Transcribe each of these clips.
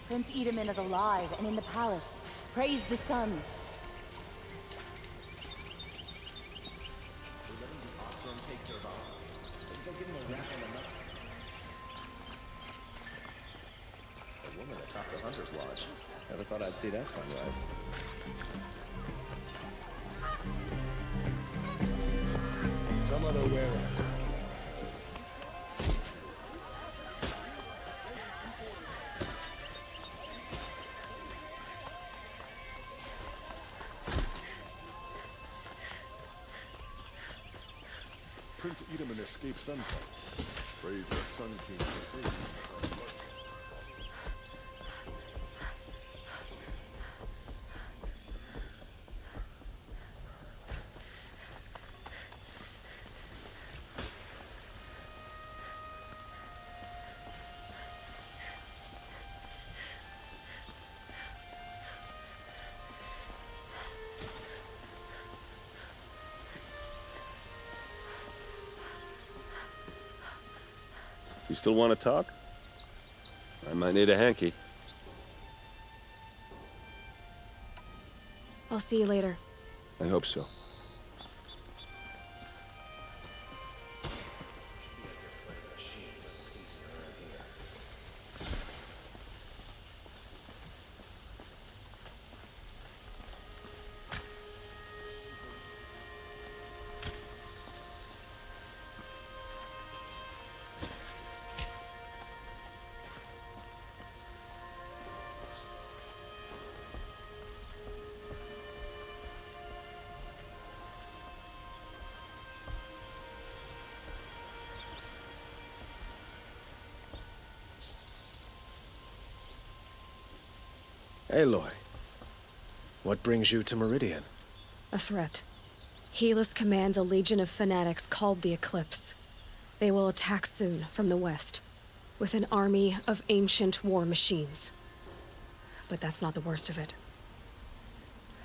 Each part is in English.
Prince Edaman is alive and in the palace. Praise the sun. A woman atop the Hunter's Lodge. Never thought I'd see that sunrise. Some other wearer. Prince Edaman escaped sunfire. Praise the Sun King for saving him. You still want to talk? I might need a hanky. I'll see you later. I hope so. Aloy, what brings you to Meridian? A threat. Helis commands a legion of fanatics called the Eclipse. They will attack soon from the west, with an army of ancient war machines. But that's not the worst of it.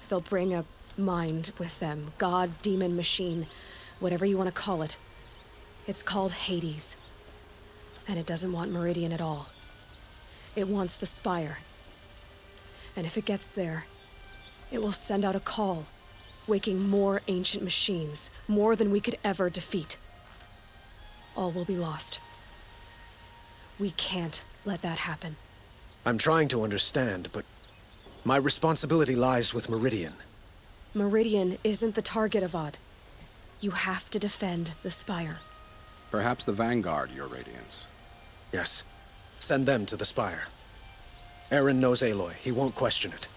They'll bring a mind with them, god, demon, machine, whatever you want to call it. It's called Hades. And it doesn't want Meridian at all. It wants the Spire. And if it gets there, it will send out a call, waking more ancient machines, more than we could ever defeat. All will be lost. We can't let that happen. I'm trying to understand, but my responsibility lies with Meridian. Meridian isn't the target, Avad. You have to defend the Spire. Perhaps the Vanguard, Your Radiance. Yes. Send them to the Spire. Erend knows Aloy. He won't question it.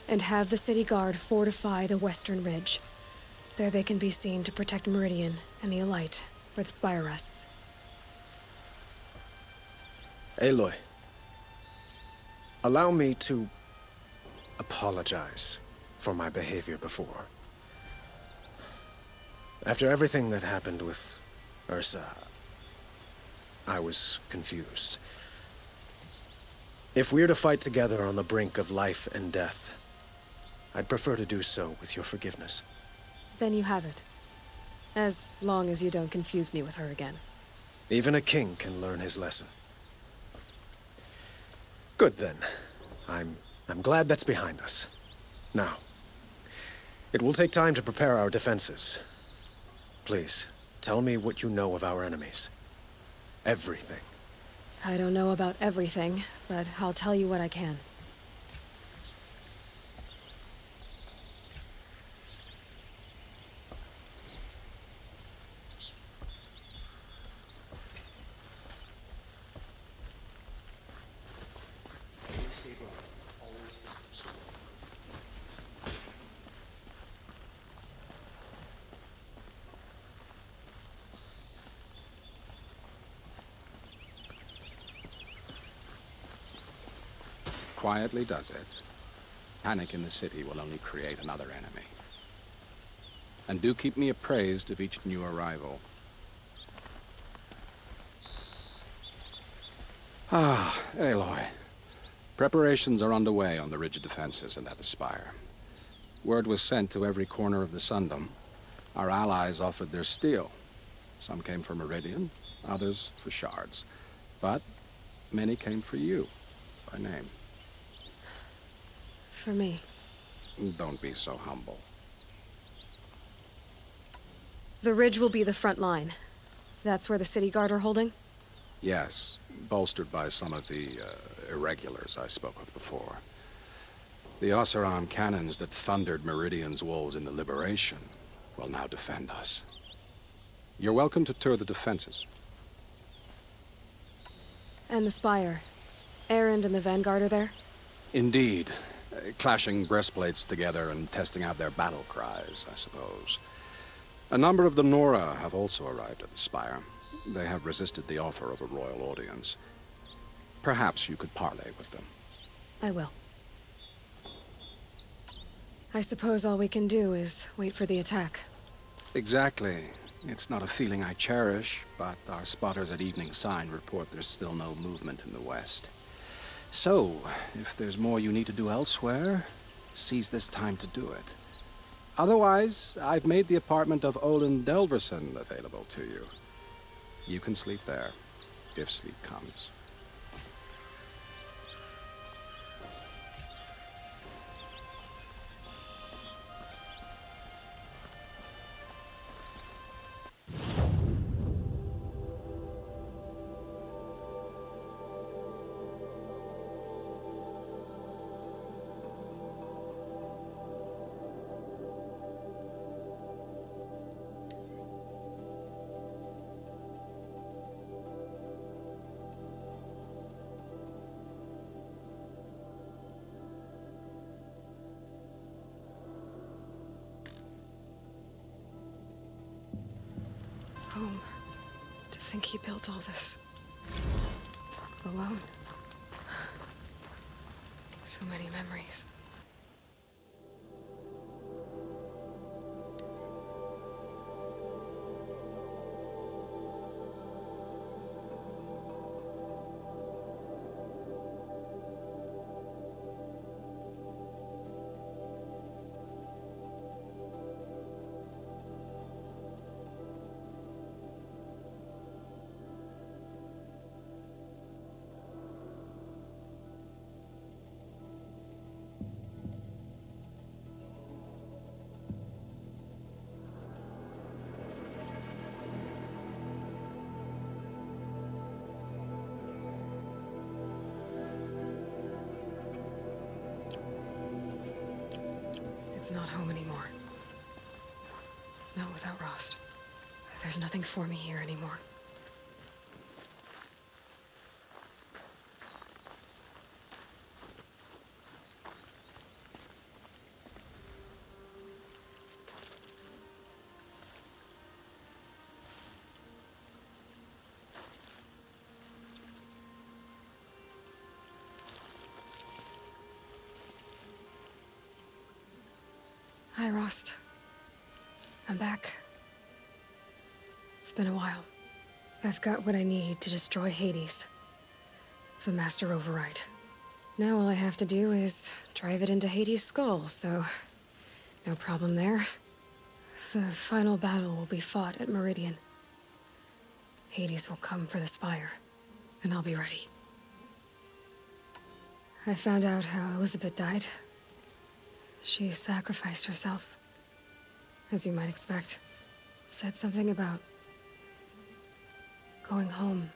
And have the city guard fortify the western ridge. There they can be seen to protect Meridian and the Elite, where the Spire rests. Aloy, allow me to apologize for my behavior before. After everything that happened with Ursa, I was confused. If we're to fight together on the brink of life and death, I'd prefer to do so with your forgiveness. Then you have it. As long as you don't confuse me with her again. Even a king can learn his lesson. Good then. I'm glad that's behind us. Now, it will take time to prepare our defenses. Please, tell me what you know of our enemies. Everything. I don't know about everything, but I'll tell you what I can. Quietly does it. Panic in the city will only create another enemy. And do keep me appraised of each new arrival. Ah, Aloy. Preparations are underway on the ridge defenses and at the Spire. Word was sent to every corner of the Sundom. Our allies offered their steel. Some came for Meridian, others for shards. But many came for you, by name. for me. Don't be so humble. The ridge will be the front line. That's where the city guard are holding? Yes, bolstered by some of the irregulars I spoke of before. The Oseram cannons that thundered Meridian's walls in the Liberation will now defend us. You're welcome to tour the defenses. And the Spire. Erend and the Vanguard are there? Indeed. Clashing breastplates together and testing out their battle cries, I suppose. A number of the Nora have also arrived at the Spire. They have resisted the offer of a royal audience. Perhaps you could parley with them. I will. I suppose all we can do is wait for the attack. Exactly. It's not a feeling I cherish, but our spotters at Evening Sign report there's still no movement in the west. So, if there's more you need to do elsewhere, seize this time to do it. Otherwise, I've made the apartment of Olin Delverson available to you. You can sleep there, if sleep comes. Home. To think he built all this. Alone. So many memories. It's not home anymore. Not without Rost. There's nothing for me here anymore. Hi, Rost. I'm back. It's been a while. I've got what I need to destroy Hades. The Master Override. Now all I have to do is drive it into Hades' skull, so no problem there. The final battle will be fought at Meridian. Hades will come for the Spire, and I'll be ready. I found out how Elizabeth died. She sacrificed herself, as you might expect. Said something about going home.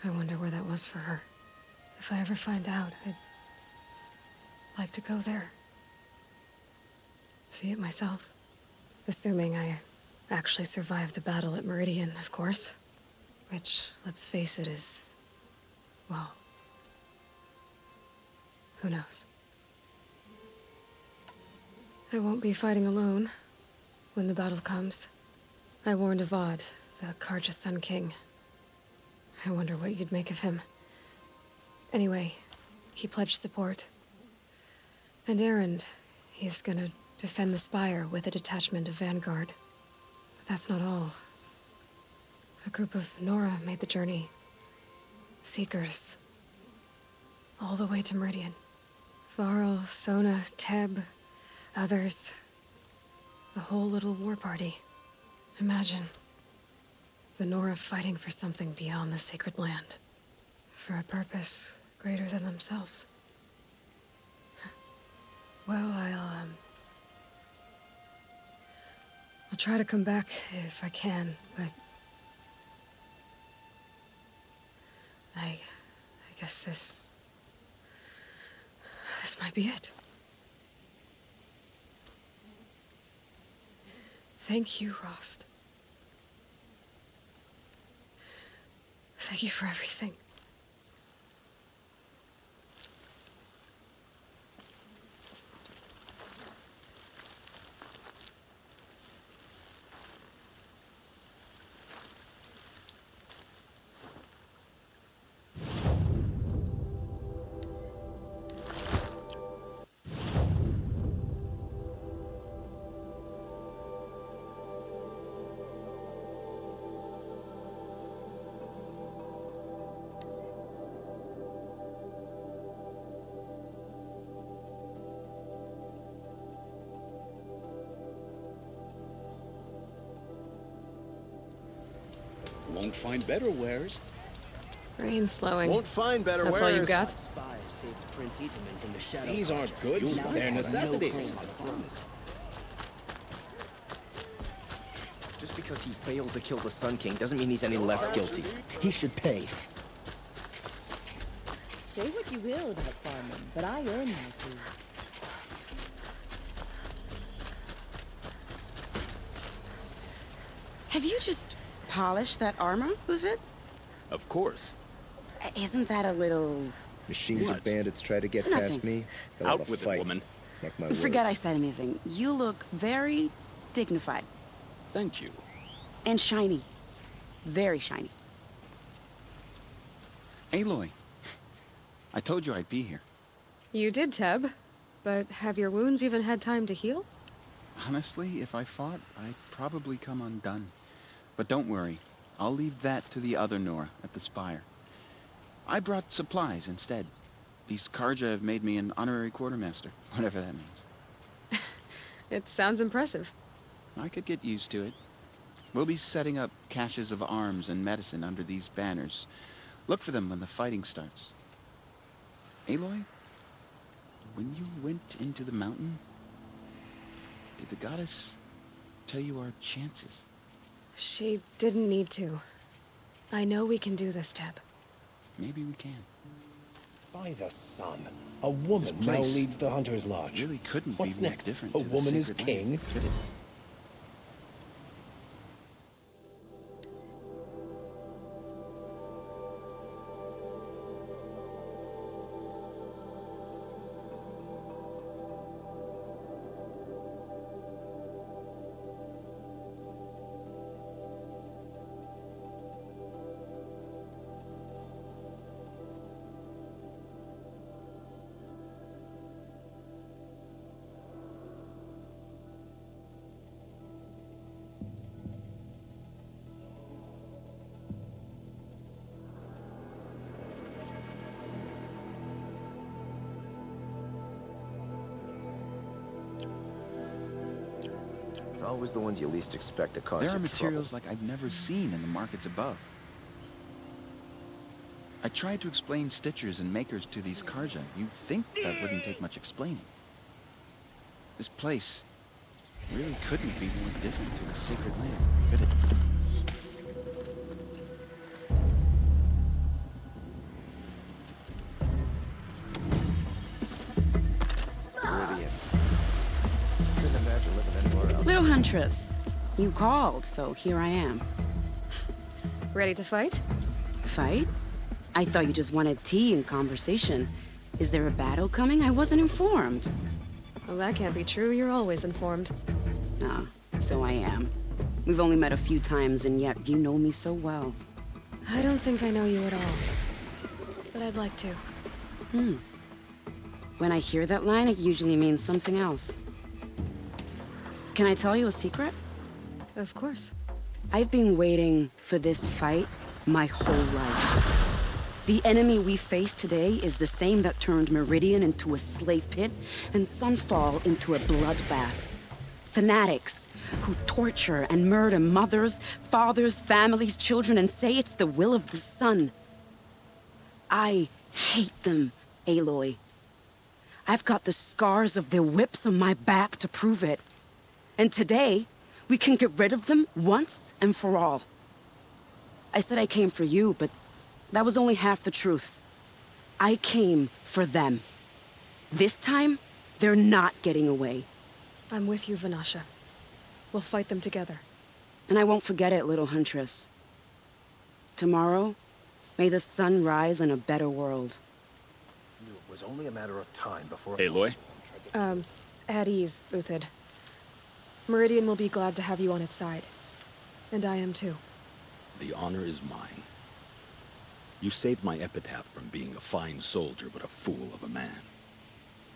I wonder where that was for her. If I ever find out, I'd like to go there. See it myself. Assuming I actually survived the battle at Meridian, of course. Which, let's face it, is... well... who knows? I won't be fighting alone when the battle comes. I warned Avad, the Karja Sun King. I wonder what you'd make of him. Anyway, he pledged support. And Erend, he's gonna defend the Spire with a detachment of Vanguard. But that's not all. A group of Nora made the journey. Seekers. All the way to Meridian. Varl, Sona, Teb, others. A whole little war party. Imagine. The Nora fighting for something beyond the sacred land. For a purpose greater than themselves. Well, I'll try to come back if I can, but I guess this might be it. Thank you, Rost. Thank you for everything. Won't find better wares. Rain's slowing. Won't find better That's wares. all you got? Spies saved Prince Itaman from the Shadow. These aren't goods, they're necessities. Just because he failed to kill the Sun King doesn't mean he's any less guilty. He should pay. Say what you will about farming, but I earn my food. Have you just polished that armor with it? Of course. Isn't that a little... Machines or What? bandits try to get Nothing. past me, they'll Out have a with it, fight. woman. Mark my Forget I words. said anything. You look very dignified. Thank you. And shiny. Very shiny. Aloy, I told you I'd be here. You did, Teb. But have your wounds even had time to heal? Honestly, if I fought, I'd probably come undone. But don't worry, I'll leave that to the other Nora at the Spire. I brought supplies instead. These Karja have made me an honorary quartermaster, whatever that means. It sounds impressive. I could get used to it. We'll be setting up caches of arms and medicine under these banners. Look for them when the fighting starts. Aloy, when you went into the mountain, did the goddess tell you our chances? She didn't need to. I know we can do this, Teb. Maybe we can. By the sun, a woman This now place leads the Hunter's Lodge. Really couldn't What's be more next? different A to the woman is sacred king? land, could it? It's always the ones you least expect to cause There are you materials trouble. like I've never seen in the markets above. I tried to explain stitchers and makers to these Karja. You'd think that wouldn't take much explaining. This place really couldn't be more different to the sacred land, could it? Brilliant. Couldn't imagine living anywhere else. Little Huntress, you called, so here I am. Ready to fight? Fight? I thought you just wanted tea and conversation. Is there a battle coming? I wasn't informed. Well, that can't be true. You're always informed. Ah, so I am. We've only met a few times, and yet you know me so well. I don't think I know you at all. But I'd like to. When I hear that line, it usually means something else. Can I tell you a secret? Of course. I've been waiting for this fight my whole life. The enemy we face today is the same that turned Meridian into a slave pit and Sunfall into a bloodbath. Fanatics who torture and murder mothers, fathers, families, children, and say it's the will of the sun. I hate them, Aloy. I've got the scars of their whips on my back to prove it. And today, we can get rid of them once and for all. I said I came for you, but that was only half the truth. I came for them. This time, they're not getting away. I'm with you, Vanasha. We'll fight them together. And I won't forget it, little huntress. Tomorrow, may the sun rise in a better world. It was only a matter of time before... Aloy? At ease, Uthid. Meridian will be glad to have you on its side. And I am too. The honor is mine. You saved my epitaph from being a fine soldier, but a fool of a man.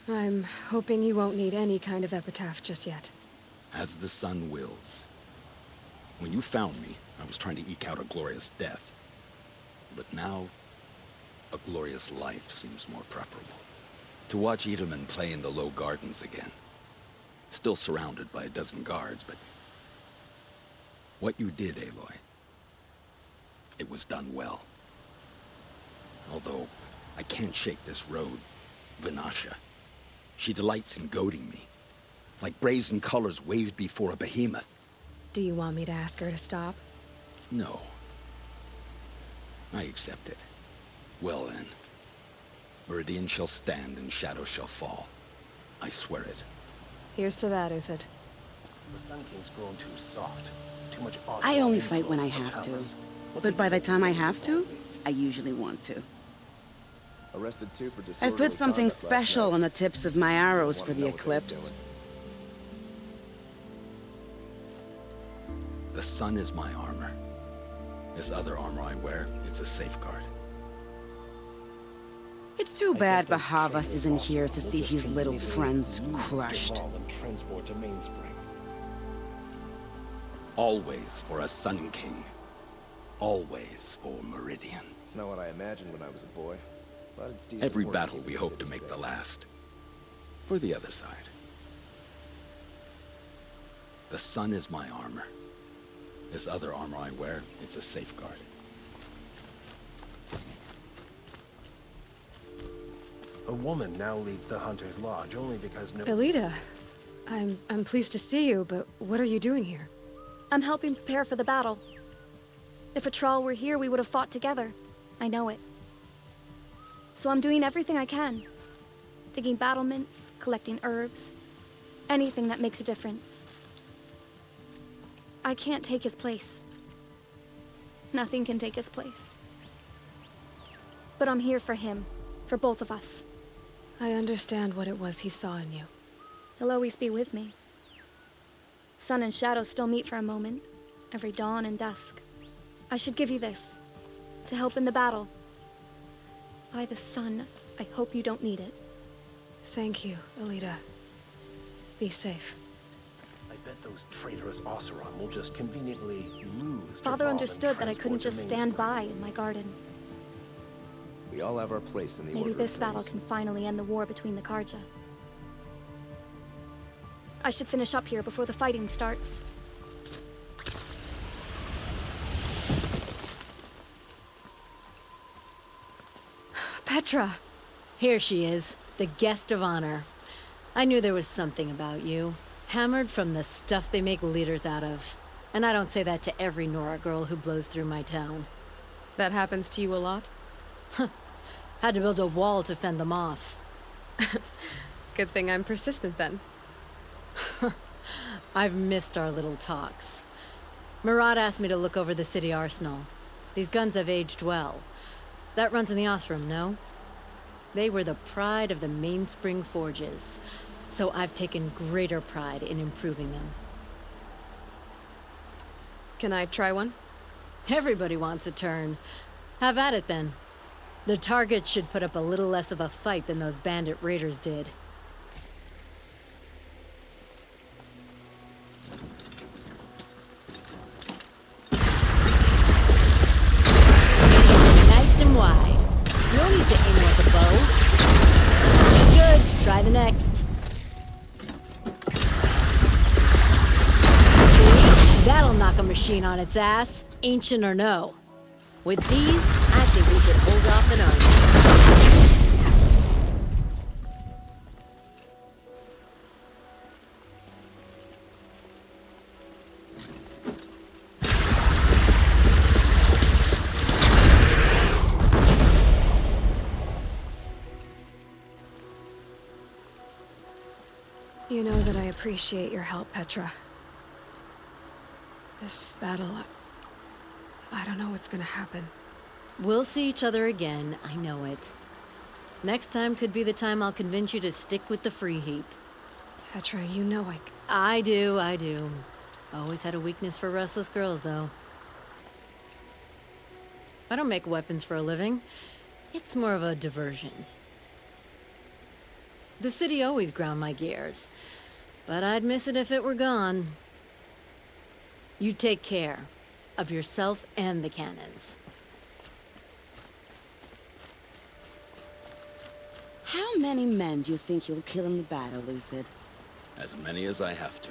I'm hoping you won't need any kind of epitaph just yet. As the sun wills. When you found me, I was trying to eke out a glorious death. But now, a glorious life seems more preferable. To watch Edelman play in the low gardens again. Still surrounded by a dozen guards, but... what you did, Aloy, it was done well. Although, I can't shake this road, Vanasha. She delights in goading me. Like brazen colors waved before a behemoth. Do you want me to ask her to stop? No. I accept it. Well then. Meridian shall stand and shadow shall fall. I swear it. Here's to that, Uthid. The Sun King's grown too soft. Too much awesome. I only fight when I have to. But by the time I have to, I usually want to. Arrested 2 for I've disorderly put something conduct last special night. on the tips of my arrows Wanna for the know what they're eclipse. doing. The sun is my armor. This other armor I wear is a safeguard. It's too bad Bahavas isn't here to see his little friends crushed. Varl and transport to Mainspring. Always for a Sun King. Always for Meridian. It's not what I imagined when I was a boy, but it's decent Every work battle keeping we the hope to city make the safe. last. For the other side. The sun is my armor. This other armor I wear is a safeguard. A woman now leads the Hunter's Lodge only because no... Elida, I'm pleased to see you, but what are you doing here? I'm helping prepare for the battle. If Atral were here, we would have fought together. I know it. So I'm doing everything I can. Digging battlements, collecting herbs. Anything that makes a difference. I can't take his place. Nothing can take his place. But I'm here for him. For both of us. I understand what it was he saw in you. He'll always be with me. Sun and shadow still meet for a moment. Every dawn and dusk. I should give you this. To help in the battle. By the sun, I hope you don't need it. Thank you, Elida. Be safe. I bet those traitorous Oseram will just conveniently lose to Father Varl and understood that I couldn't transport just to stand Mainspring. by in my garden. We all have our place in the Maybe order this of battle things. can finally end the war between the Karja. I should finish up here before the fighting starts. Petra! Here she is, the guest of honor. I knew there was something about you. Hammered from the stuff they make leaders out of. And I don't say that to every Nora girl who blows through my town. That happens to you a lot? Had to build a wall to fend them off. Good thing I'm persistent then. I've missed our little talks. Murad asked me to look over the city arsenal. These guns have aged well. That runs in the Osram, no? They were the pride of the Mainspring forges, so I've taken greater pride in improving them. Can I try one? Everybody wants a turn. Have at it then. The targets should put up a little less of a fight than those bandit raiders did. Nice and wide. No need to aim with a bow. Good. Try the next. See? That'll knock a machine on its ass, ancient or no. With these, I think we could hold off an army. appreciate your help, Petra. This battle, I don't know what's gonna happen. We'll see each other again, I know it. Next time could be the time I'll convince you to stick with the free heap. Petra, you know I do. Always had a weakness for restless girls, though. I don't make weapons for a living. It's more of a diversion. The city always ground my gears, but I'd miss it if it were gone. You take care of yourself and the cannons. How many men do you think you'll kill in the battle, Uthid? As many as I have to.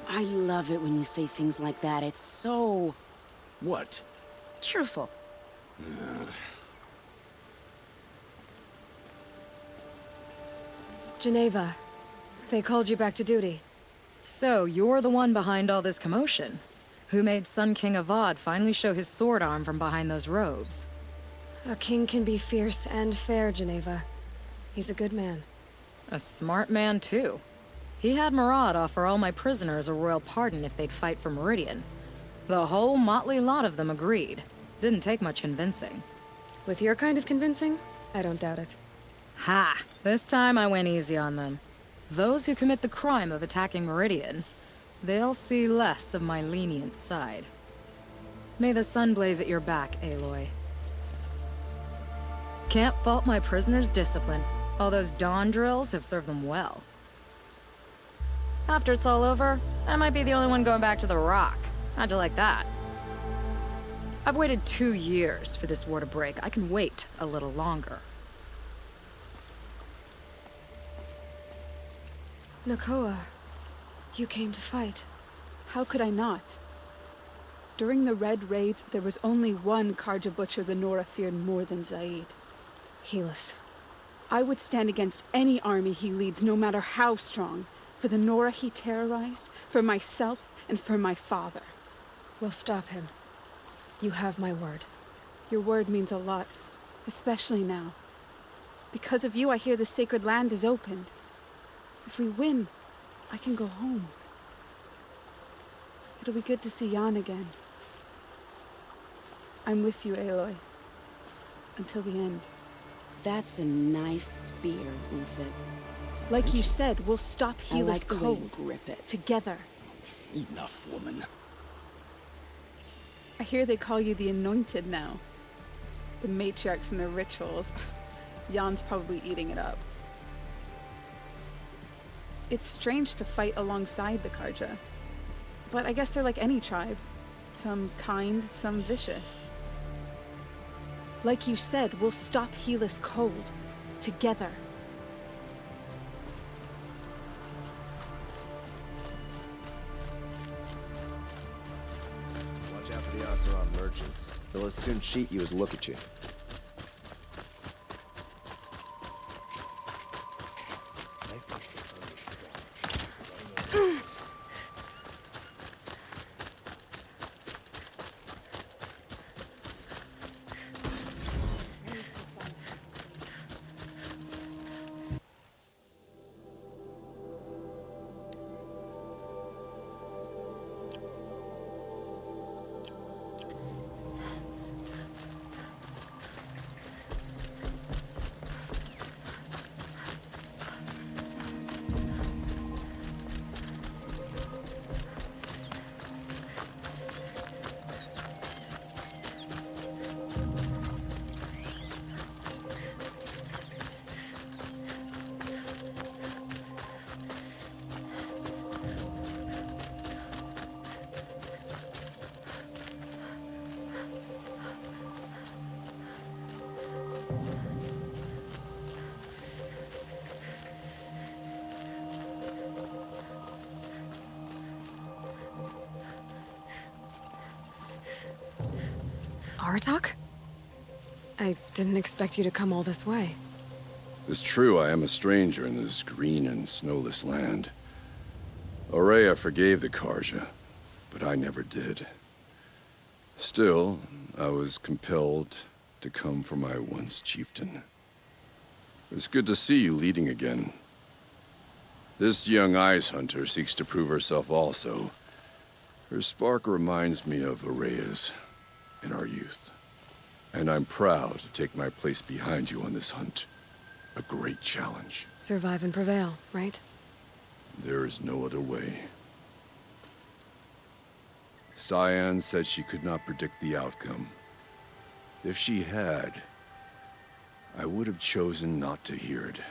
I love it when you say things like that. It's so... What? cheerful. Janeva, they called you back to duty. So, you're the one behind all this commotion? Who made Sun King Avad finally show his sword arm from behind those robes? A king can be fierce and fair, Janeva. He's a good man. A smart man, too. He had Murad offer all my prisoners a royal pardon if they'd fight for Meridian. The whole motley lot of them agreed. Didn't take much convincing. With your kind of convincing, I don't doubt it. Ha! This time I went easy on them. Those who commit the crime of attacking Meridian, they'll see less of my lenient side. May the sun blaze at your back, Aloy. Can't fault my prisoners' discipline. All those dawn drills have served them well. After it's all over, I might be the only one going back to the Rock. How'd you like that? I've waited 2 years for this war to break. I can wait a little longer. Nakoa, you came to fight. How could I not? During the Red Raids, there was only one Karja butcher the Nora feared more than Zaid. Helis. I would stand against any army he leads, no matter how strong. For the Nora he terrorized, for myself, and for my father. We'll stop him. You have my word. Your word means a lot, especially now. Because of you, I hear the sacred land is opened. If we win, I can go home. It'll be good to see CYAN again. I'm with you, Aloy. Until the end. That's a nice spear, Uthid. Like you said, we'll stop Helis I like the way cold. you grip it. Together. Enough, woman. I hear they call you the Anointed now. The matriarchs and their rituals. Jan's probably eating it up. It's strange to fight alongside the Karja. But I guess they're like any tribe. Some kind, some vicious. Like you said, we'll stop Helis cold. Together. Watch out for the Oseram merchants. They'll as soon cheat you as look at you. Aratak? I didn't expect you to come all this way. It's true I am a stranger in this green and snowless land. Aurea forgave the Karja, but I never did. Still, I was compelled to come for my once chieftain. It's good to see you leading again. This young ice hunter seeks to prove herself also. Her spark reminds me of Araya's in our youth. And I'm proud to take my place behind you on this hunt. A great challenge. Survive and prevail, right? There is no other way. CYAN said she could not predict the outcome. If she had, I would have chosen not to hear it.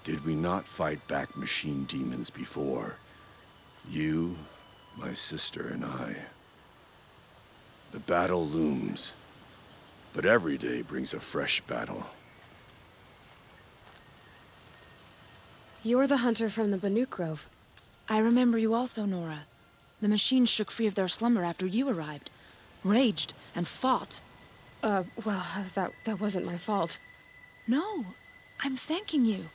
Did we not fight back machine demons before? You, my sister, and I. The battle looms, but every day brings a fresh battle. You're the hunter from the Banuk Grove. I remember you also, Nora. The machines shook free of their slumber after you arrived. Raged and fought. Well, that wasn't my fault. No, I'm thanking you.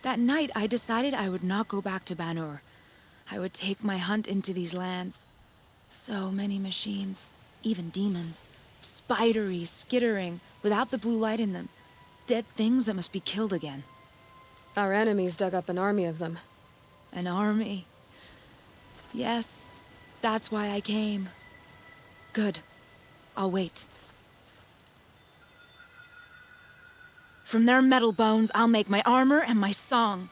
That night, I decided I would not go back to Banur. I would take my hunt into these lands. So many machines, even demons. Spidery, skittering, without the blue light in them. Dead things that must be killed again. Our enemies dug up an army of them. An army? Yes, that's why I came. Good. I'll wait. From their metal bones, I'll make my armor and my song.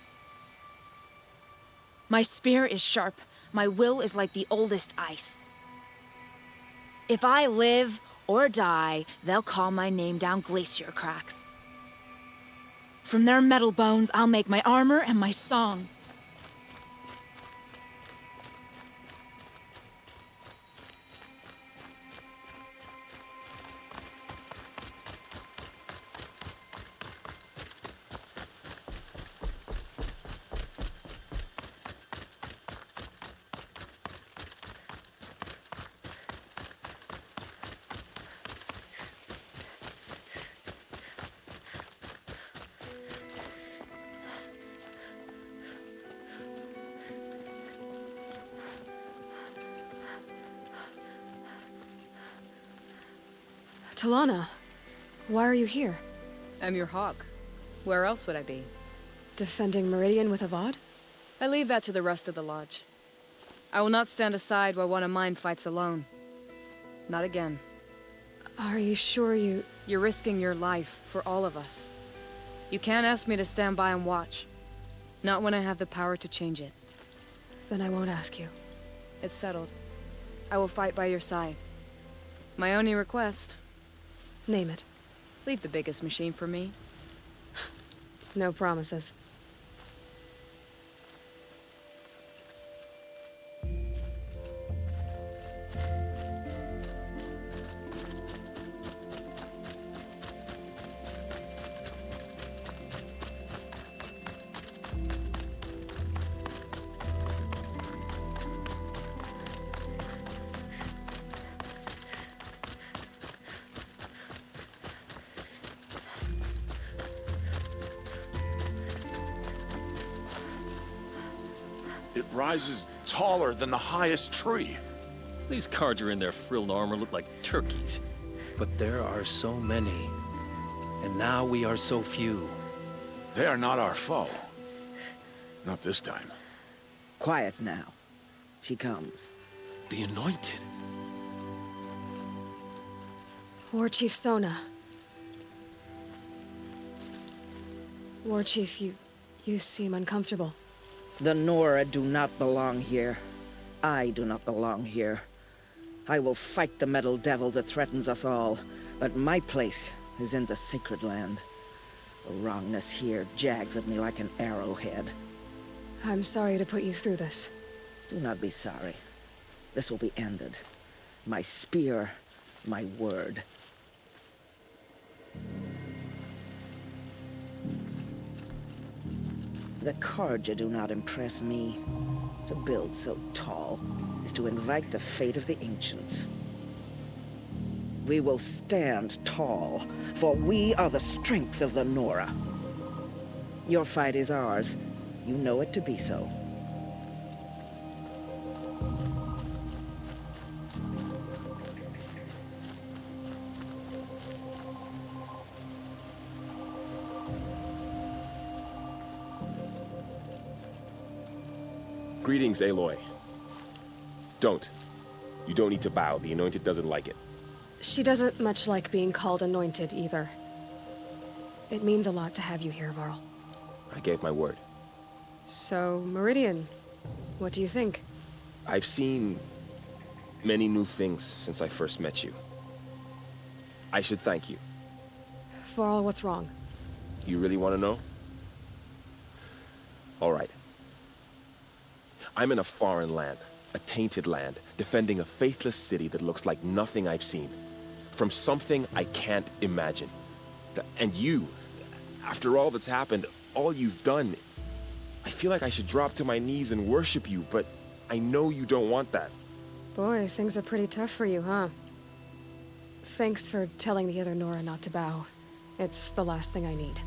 My spear is sharp. My will is like the oldest ice. If I live or die, they'll call my name down glacier cracks. From their metal bones, I'll make my armor and my song. Talanah, why are you here? I'm your hawk. Where else would I be? Defending Meridian with Avad? I leave that to the rest of the Lodge. I will not stand aside while one of mine fights alone. Not again. Are you sure you... You're risking your life for all of us. You can't ask me to stand by and watch. Not when I have the power to change it. Then I won't ask you. It's settled. I will fight by your side. My only request... Name it. Leave the biggest machine for me. No promises. It rises taller than the highest tree. These Karja in their frilled armor look like turkeys. But there are so many. And now we are so few. They are not our foe. Not this time. Quiet now. She comes. The Anointed. War Chief Sona. War Chief, you seem uncomfortable. The Nora do not belong here. I do not belong here. I will fight the metal devil that threatens us all, but my place is in the sacred land. The wrongness here jags at me like an arrowhead. I'm sorry to put you through this. Do not be sorry. This will be ended. My spear, my word. The Karja do not impress me. To build so tall is to invite the fate of the ancients. We will stand tall, for we are the strength of the Nora. Your fight is ours. You know it to be so. Greetings, Aloy. Don't. You don't need to bow. The Anointed doesn't like it. She doesn't much like being called Anointed, either. It means a lot to have you here, Varl. I gave my word. So, Meridian, what do you think? I've seen many new things since I first met you. I should thank you. Varl, what's wrong? You really want to know? All right. I'm in a foreign land, a tainted land, defending a faithless city that looks like nothing I've seen. From something I can't imagine. And you, after all that's happened, all you've done, I feel like I should drop to my knees and worship you, but I know you don't want that. Boy, things are pretty tough for you, huh? Thanks for telling the other Nora not to bow. It's the last thing I need.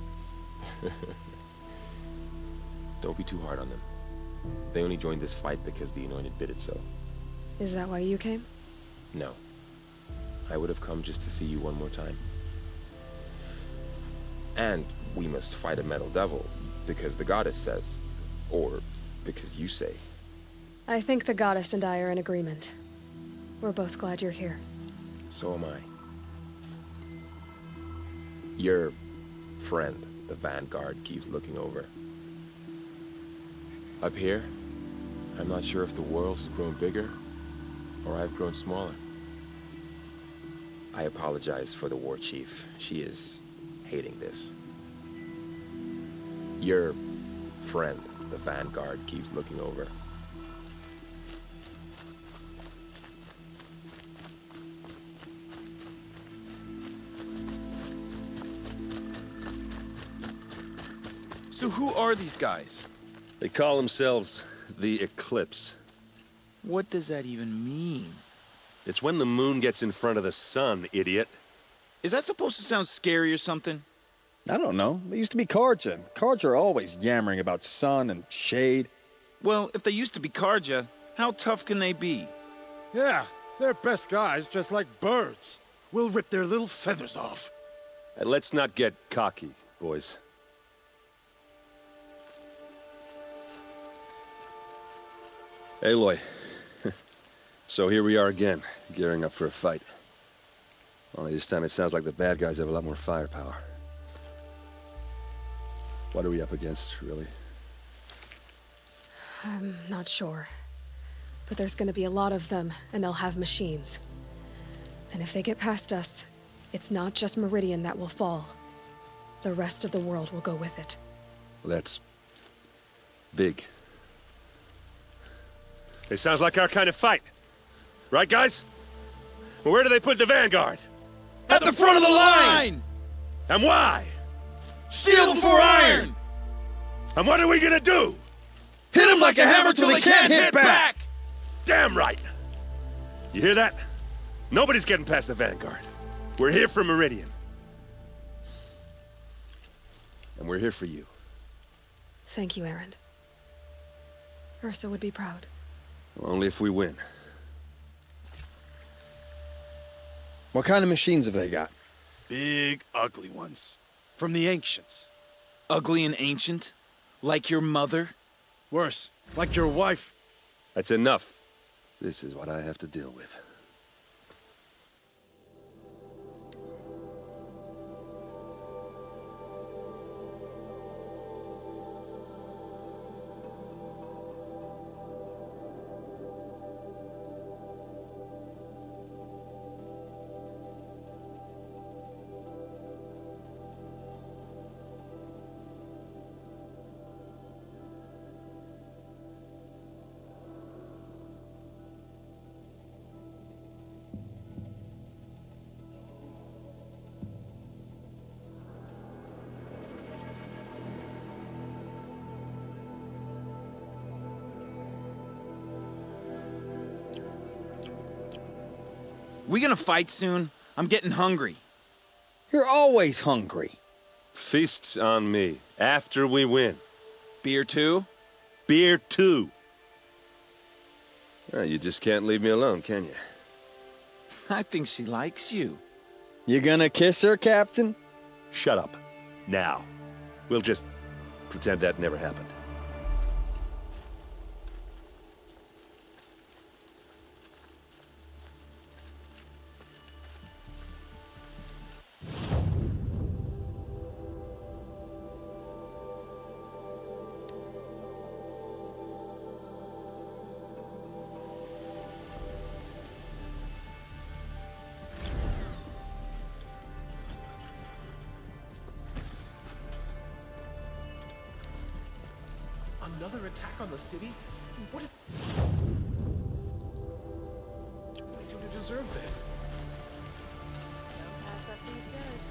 Don't be too hard on them. They only joined this fight because the Anointed bid it so. Is that why you came? No. I would have come just to see you one more time. And we must fight a metal devil, because the goddess says. Or because you say. I think the goddess and I are in agreement. We're both glad you're here. So am I. Your friend, the Vanguard, keeps looking over. Up here, I'm not sure if the world has grown bigger, or I've grown smaller. I apologize for the war chief. She is hating this. Your friend, the Vanguard, keeps looking over. So who are these guys? They call themselves the Eclipse. What does that even mean? It's when the moon gets in front of the sun, idiot. Is that supposed to sound scary or something? I don't know. They used to be Karja. Karja are always yammering about sun and shade. Well, if they used to be Karja, how tough can they be? Yeah, they're best guys, just like birds. We'll rip their little feathers off. And let's not get cocky, boys. Aloy. So here we are again, gearing up for a fight. Only this time it sounds like the bad guys have a lot more firepower. What are we up against, really? I'm not sure. But there's gonna be a lot of them, and they'll have machines. And if they get past us, it's not just Meridian that will fall. The rest of the world will go with it. Well, that's big. It sounds like our kind of fight. Right, guys? Well, where do they put the Vanguard? At the front of the line! And why? Steel before iron! And what are we gonna do? Hit them like a hammer till they can't hit back! Damn right! You hear that? Nobody's getting past the Vanguard. We're here for Meridian. And we're here for you. Thank you, Erend. Ursa would be proud. Well, only if we win. What kind of machines have they got? Big, ugly ones. From the ancients. Ugly and ancient? Like your mother? Worse, like your wife. That's enough. This is what I have to deal with. We gonna fight soon? I'm getting hungry. You're always hungry. Feasts on me, after we win. Beer too? Beer too. Well, you just can't leave me alone, can you? I think she likes you. You gonna kiss her, Captain? Shut up. Now. We'll just pretend that never happened. Another attack on the city? What did I do to deserve this? Don't pass up these goods.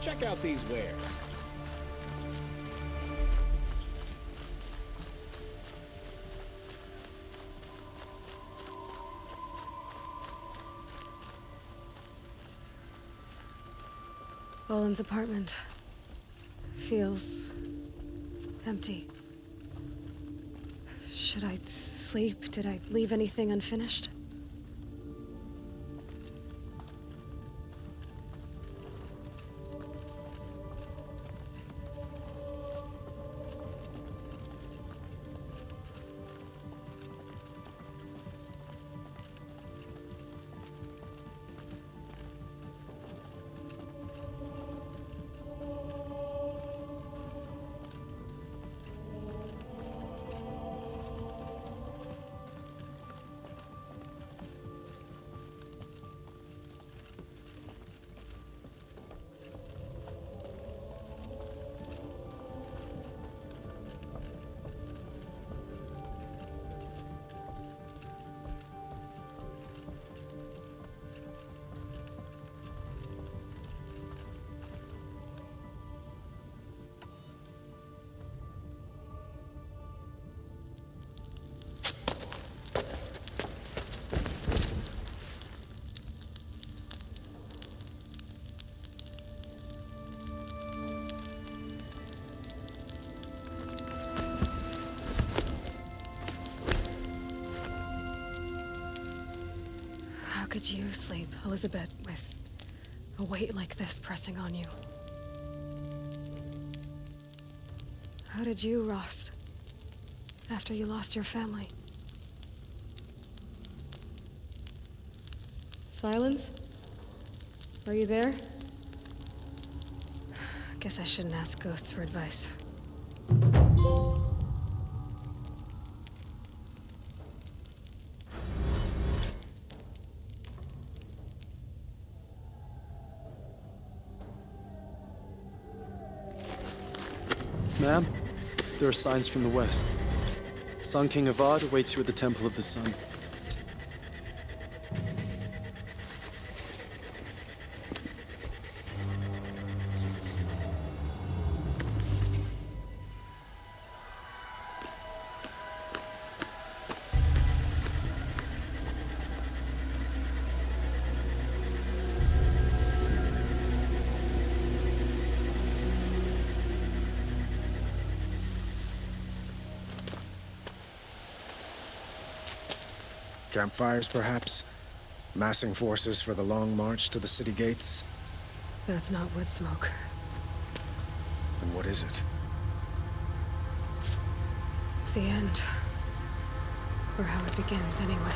Check out these wares. Olin's apartment feels empty. Should I sleep? Did I leave anything unfinished? How could you sleep, Elizabeth, with a weight like this pressing on you? How did you, Rost, after you lost your family? Silence? Are you there? Guess I shouldn't ask ghosts for advice. Ma'am, there are signs from the west. Sun King Avad awaits you at the Temple of the Sun. Campfires, perhaps? Massing forces for the long march to the city gates? That's not wood smoke. Then what is it? The end. Or how it begins, anyway.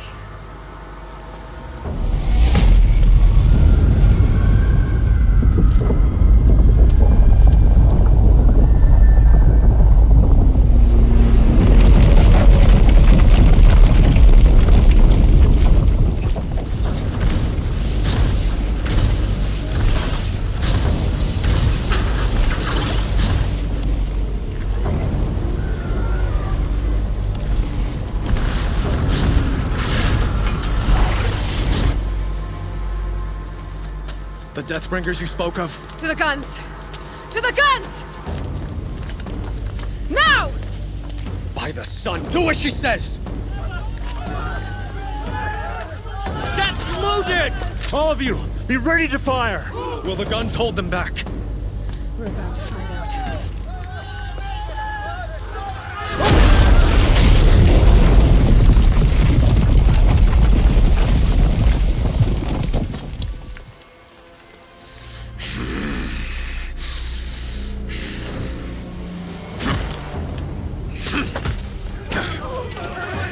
The Deathbringers you spoke of? To the guns! To the guns! Now! By the sun, do as she says! Set loaded! All of you, be ready to fire! Will the guns hold them back? We're about to find out.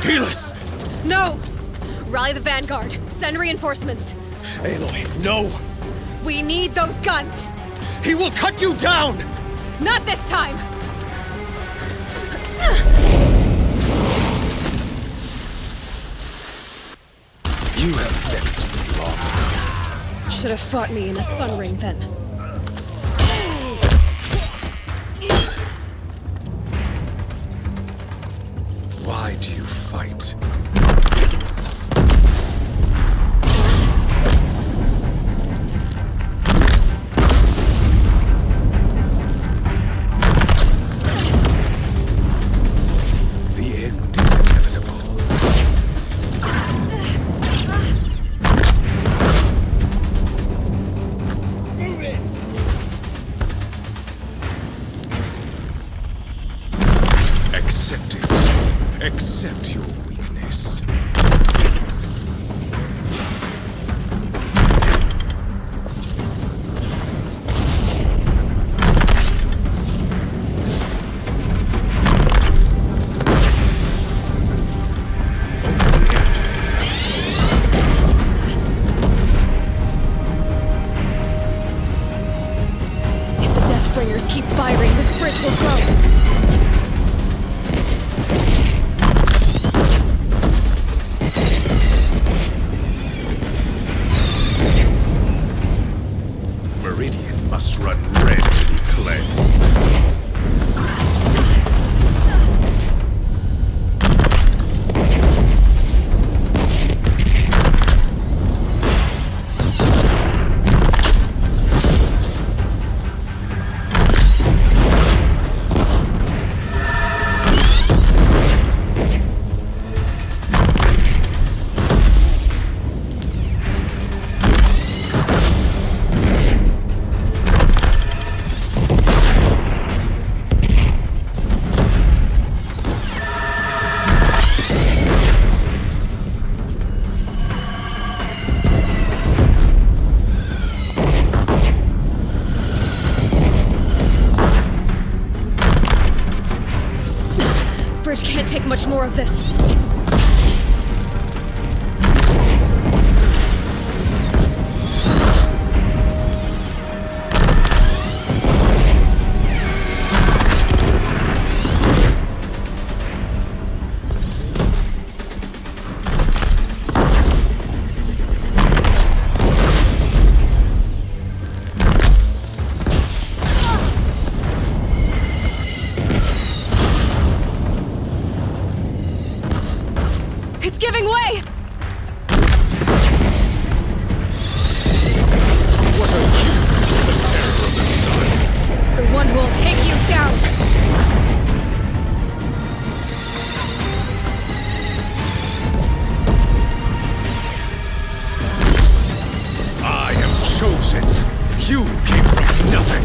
Helis! No! Rally the vanguard. Send reinforcements. Aloy, no! We need those guns! He will cut you down! Not this time! You have vexed me long enough. Should have fought me in a sun ring then. Why do you fight? The end is inevitable. Move it! Accept it. Accept your weakness. If the Deathbringers keep firing, this bridge will grow. Meridian must run red to be cleansed. Bridge can't take much more of this. It's giving way! What are you, the terror of the sun? The one who will take you down! I am chosen. You came from nothing.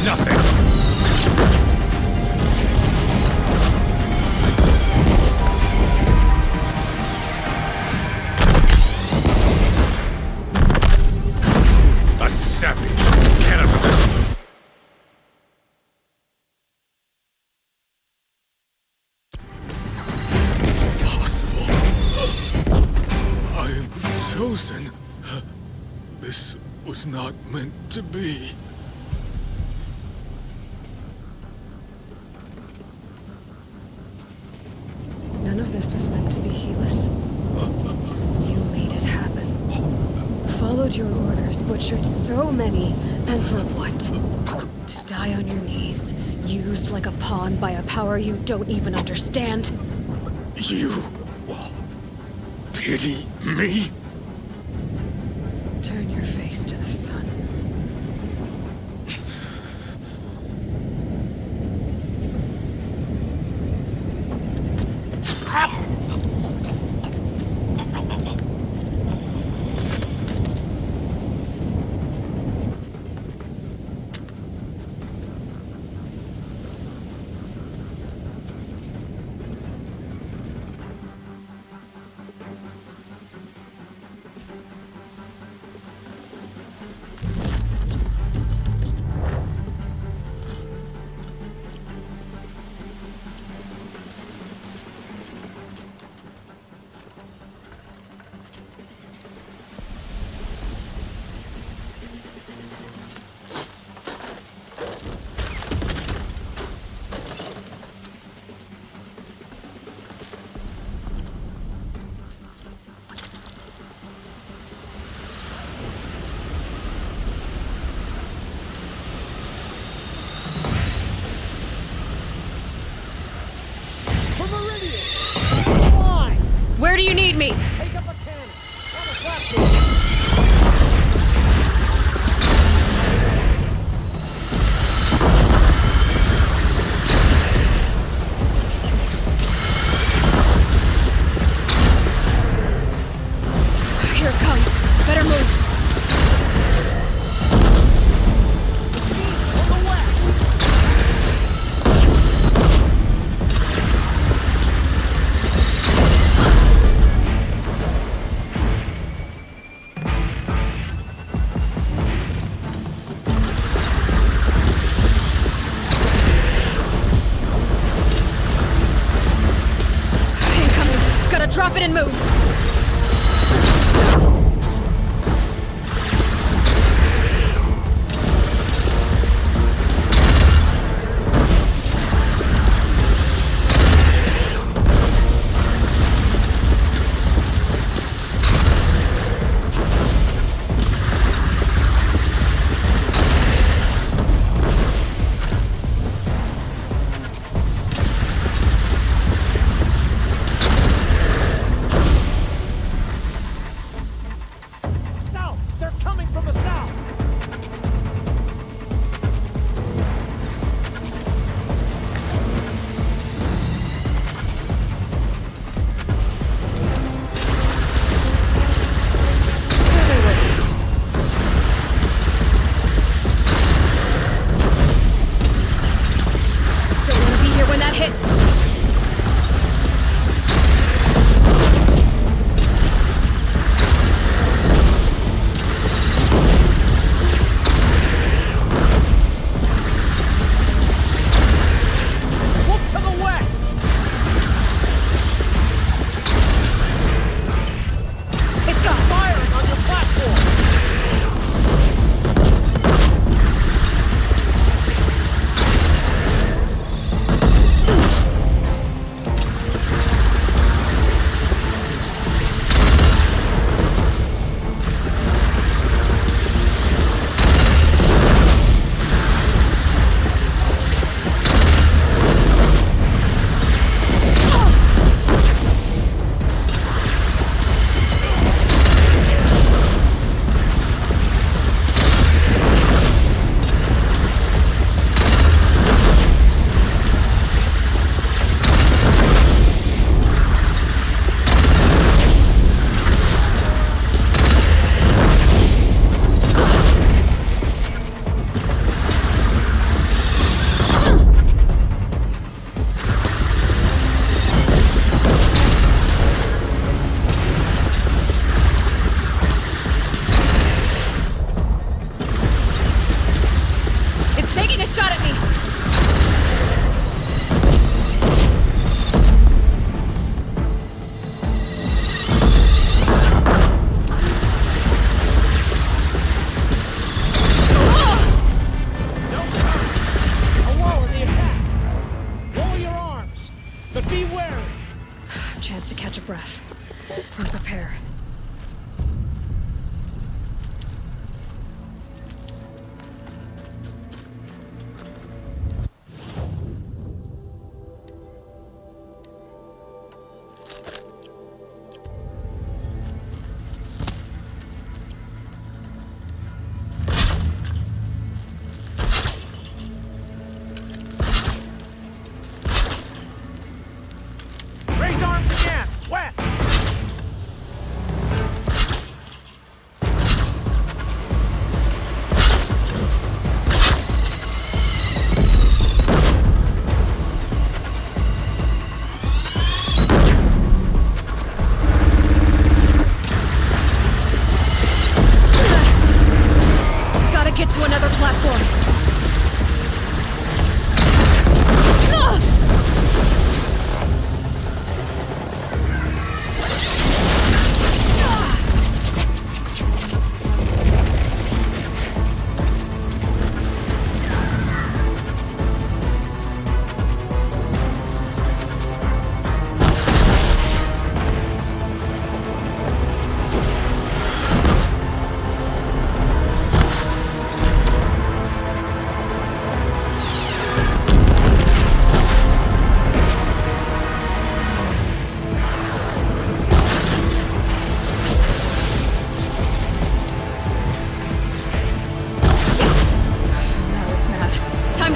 Nothing. A savage cannibalism. Impossible. I am chosen. This was not meant to be. None of this was meant to be, Helis. You made it happen. Followed your orders, butchered so many, and for what? To die on your knees, used like a pawn by a power you don't even understand? You pity me? Turn your face to the sun. you need me! Take up a cannon! On the platform! Here it comes. Better move. Incoming. Gotta drop it and move.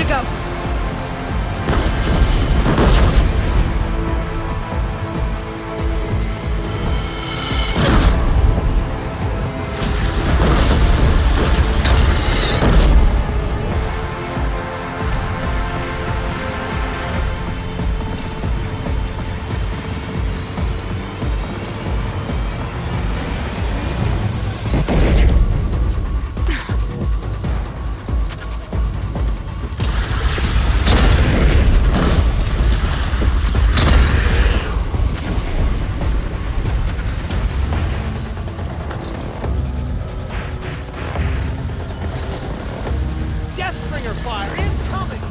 go. Deathbringer fire incoming!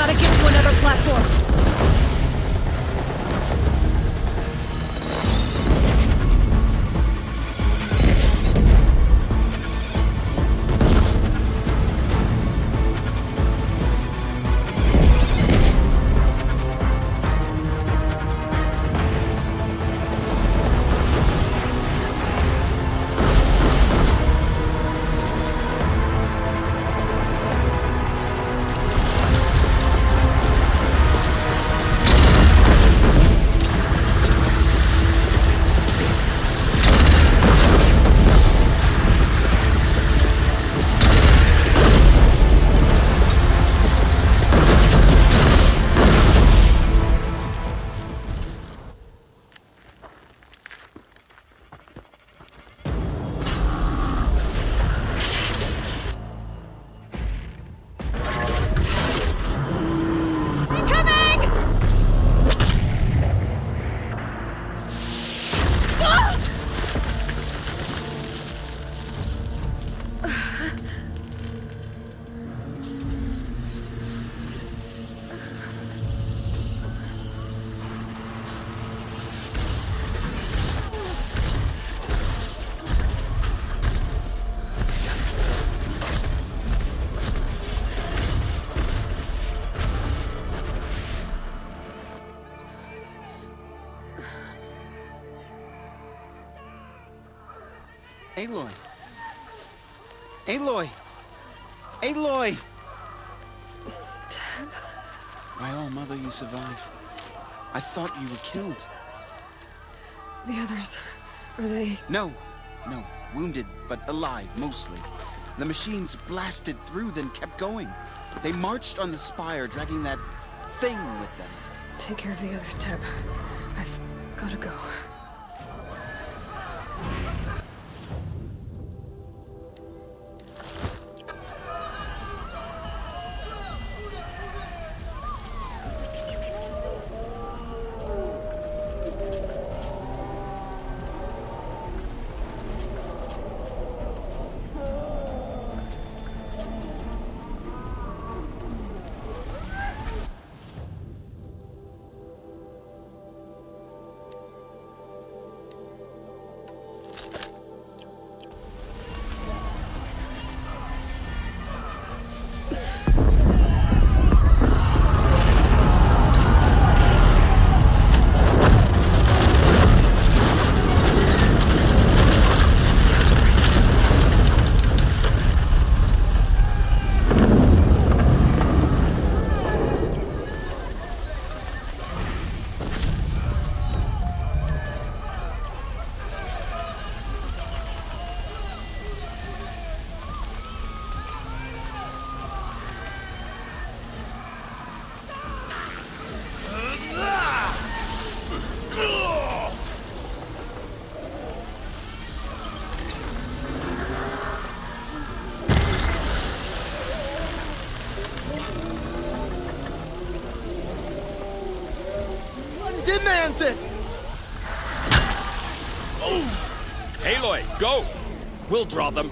gotta get to another platform. Aloy! Aloy! Aloy! Dad? My own mother, you survived. I thought you were killed. The others, are they... No. Wounded, but alive, mostly. The machines blasted through, then kept going. They marched on the Spire, dragging that thing with them. Take care of the others, Teb. I've gotta go. Demands it! Aloy, go! We'll draw them.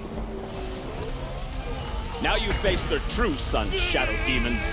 Now you face their true sun, shadow demons.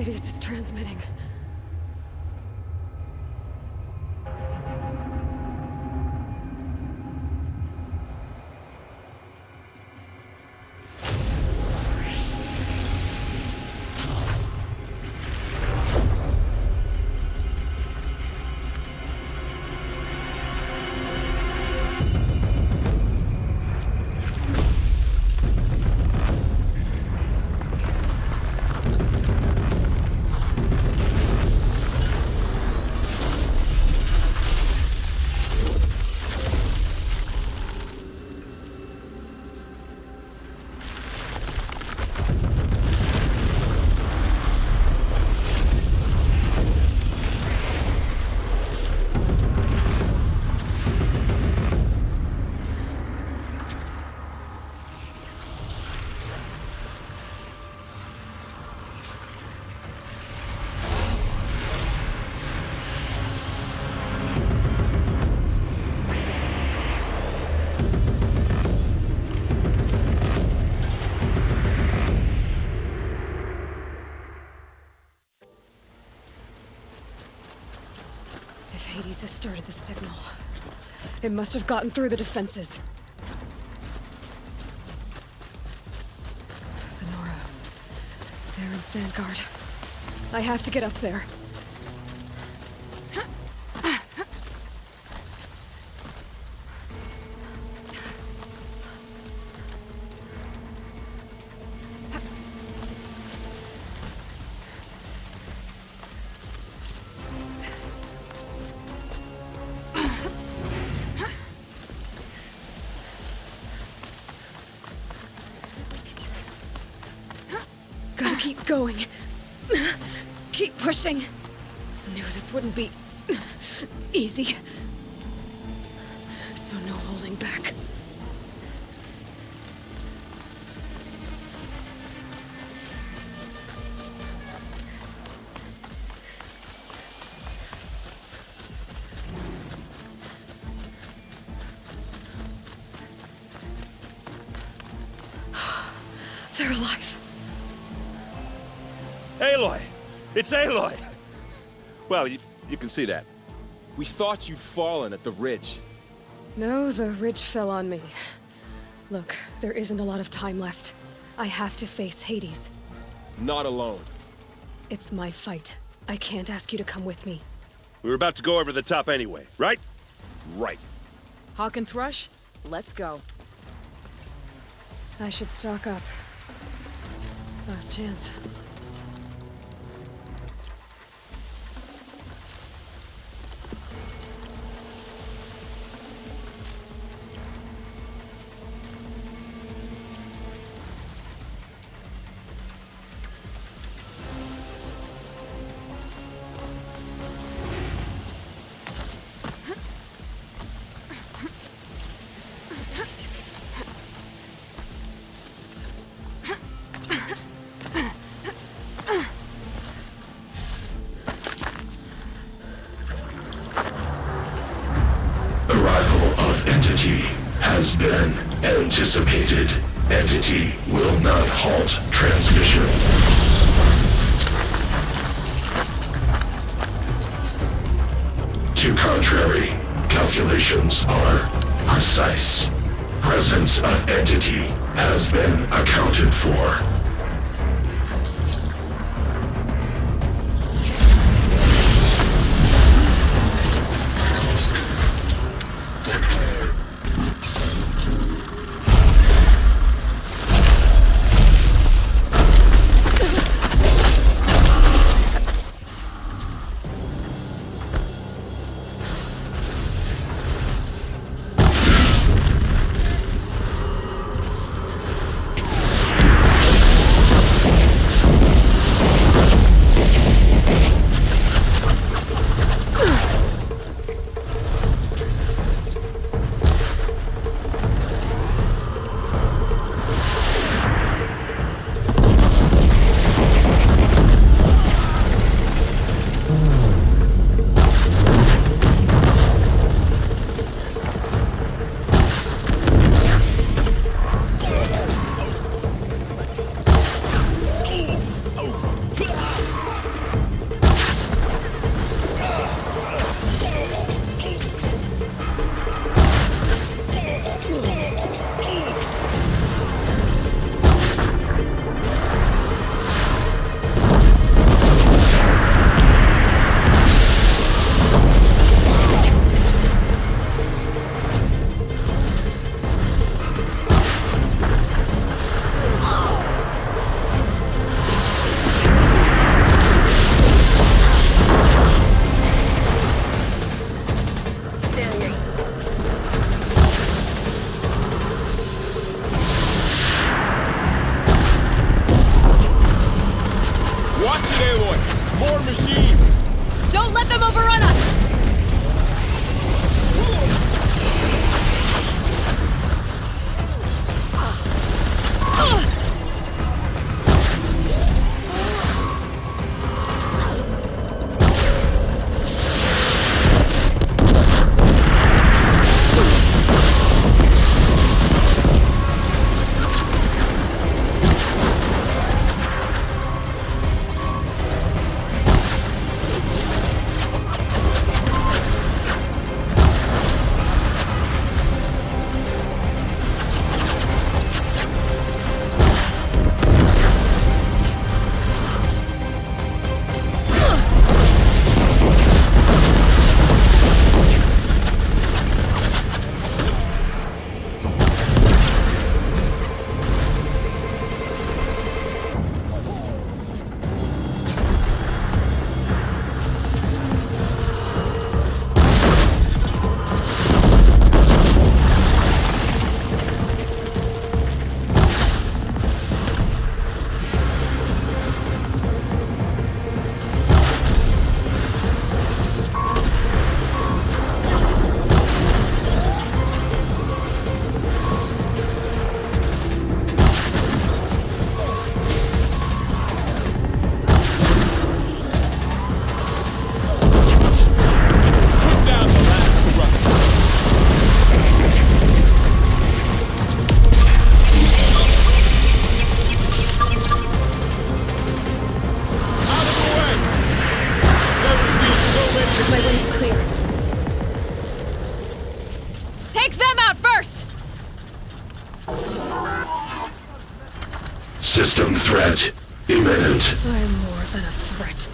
Hades is transmitting. Hades has started the signal. It must have gotten through the defenses. Vanora. Erend's vanguard. I have to get up there. Gotta keep going. Keep pushing. Knew this wouldn't be easy. So no holding back. They're alive. Aloy! It's Aloy! Well, you can see that. We thought you'd fallen at the ridge. No, the ridge fell on me. Look, there isn't a lot of time left. I have to face Hades. Not alone. It's my fight. I can't ask you to come with me. We were about to go over the top anyway, right? Right. Hawk and Thrush, let's go. I should stock up. Last chance. Has been anticipated. Entity will not halt transmission. To contrary, calculations are precise. Presence of entity has been accounted for. them out first! System threat imminent. I'm more than a threat.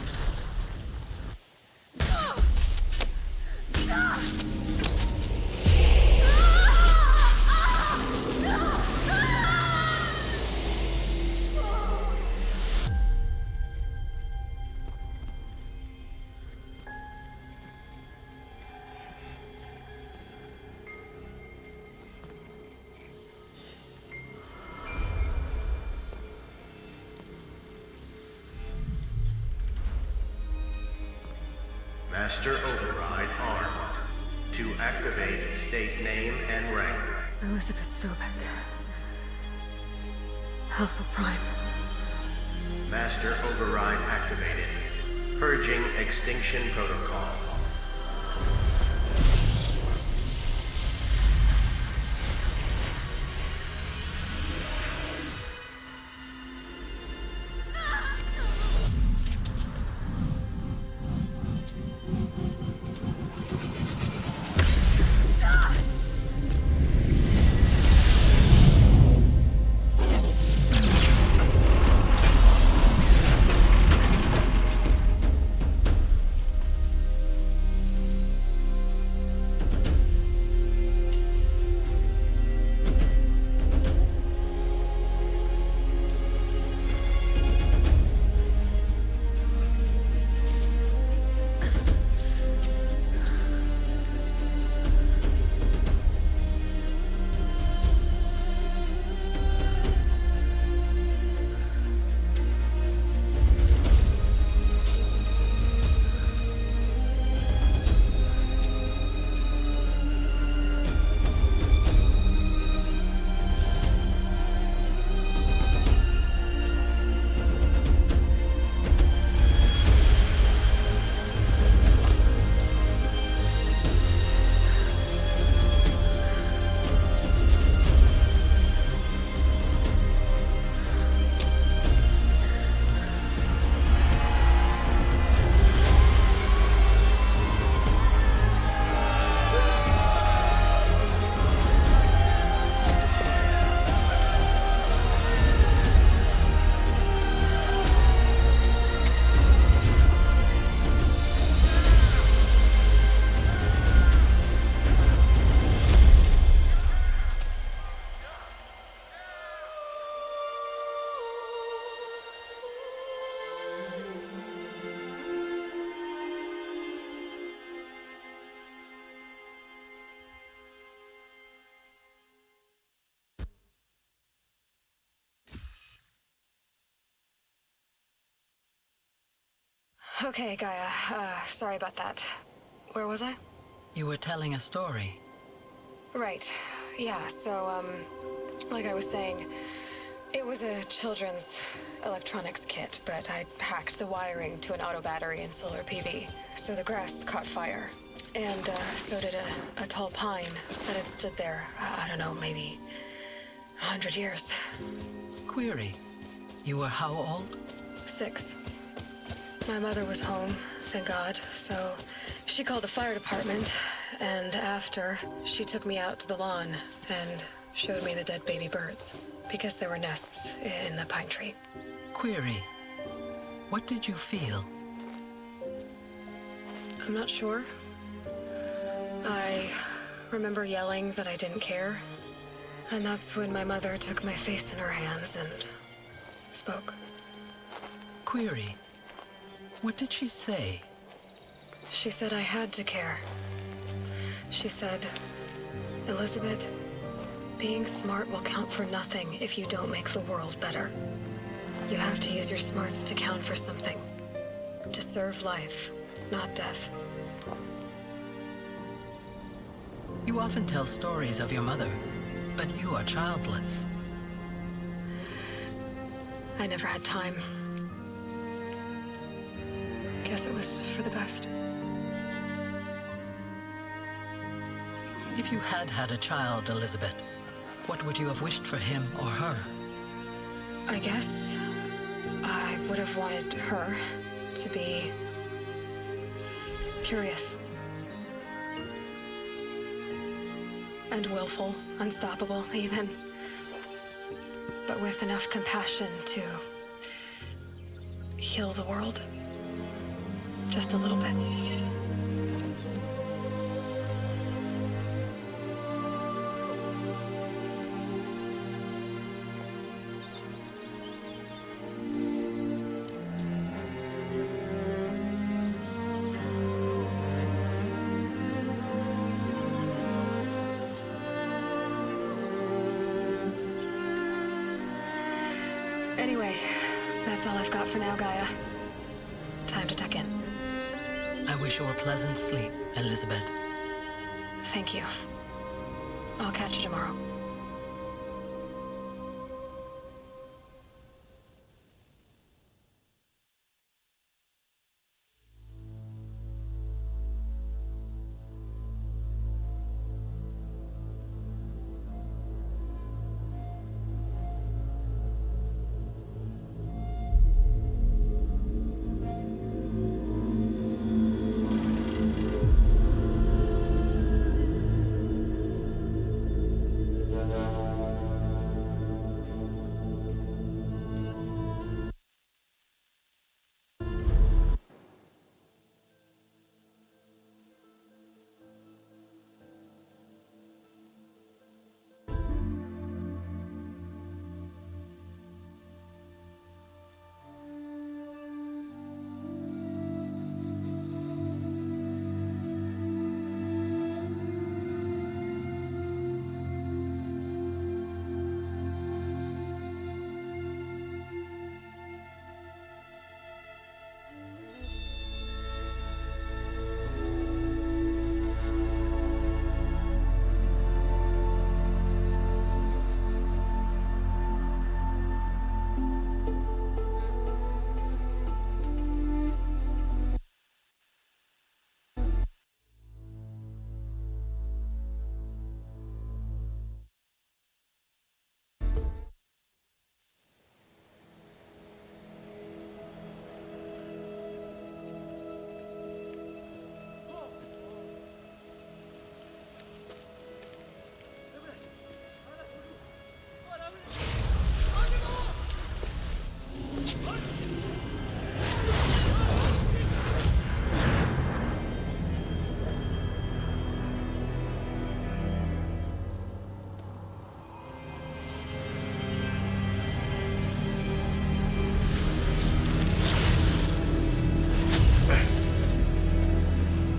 Master Override armed. To activate, state name and rank. Elizabeth Sobeck. Alpha Prime. Master Override activated. Purging Extinction Protocol. Okay, Gaia. Sorry about that. Where was I? You were telling a story. Right. Yeah, so, like I was saying, it was a children's electronics kit, but I'd hacked the wiring to an auto battery and solar PV. So the grass caught fire. And, so did a tall pine that had stood there, I don't know, maybe 100 years. Query. You were how old? 6. My mother was home, thank God, so she called the fire department, and after, she took me out to the lawn and showed me the dead baby birds, because there were nests in the pine tree. Query. What did you feel? I'm not sure. I remember yelling that I didn't care, and that's when my mother took my face in her hands and spoke. Query. What did she say? She said I had to care. She said, Elizabeth, being smart will count for nothing if you don't make the world better. You have to use your smarts to count for something. To serve life, not death. You often tell stories of your mother, but you are childless. I never had time. Guess it was for the best. If you had had a child, Elizabeth, what would you have wished for him or her? I guess I would have wanted her to be curious. And willful, unstoppable, even. But with enough compassion to heal the world. Just a little bit. Anyway, that's all I've got for now, Gaia. Time to tuck in. I wish you a pleasant sleep, Elizabeth. Thank you. I'll catch you tomorrow.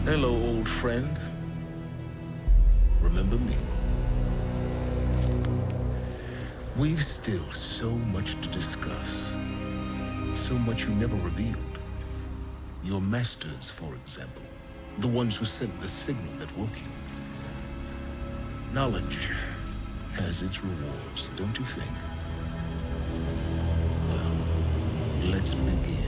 Hello, old friend. Remember me? We've still so much to discuss. So much you never revealed. Your masters, for example. The ones who sent the signal that woke you. Knowledge has its rewards, don't you think? Well, let's begin.